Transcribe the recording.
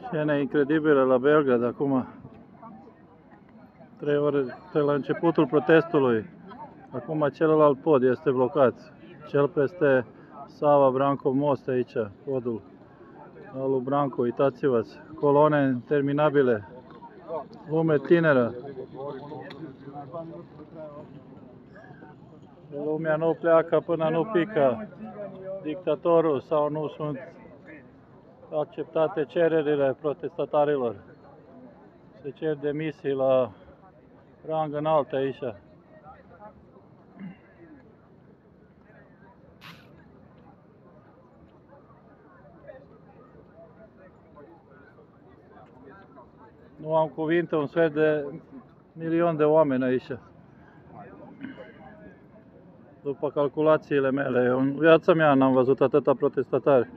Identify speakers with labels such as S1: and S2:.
S1: Scene incredibile la Belgrad acum. 3 ore de la începutul protestului. Acum celălalt pod este blocat. Cel peste Sava Branco Most aici, podul al lui Branco. Uitați-vă, coloane interminabile. Lume tineră. Lumea nu pleacă până nu pică dictatorul sau nu sunt acceptate cererile protestatarilor. Se cer demisii la rang înalt aici. Nu am cuvinte, un sfert de 1.000.000 de oameni aici. După calculațiile mele, în viața mea n-am văzut atâta protestatari.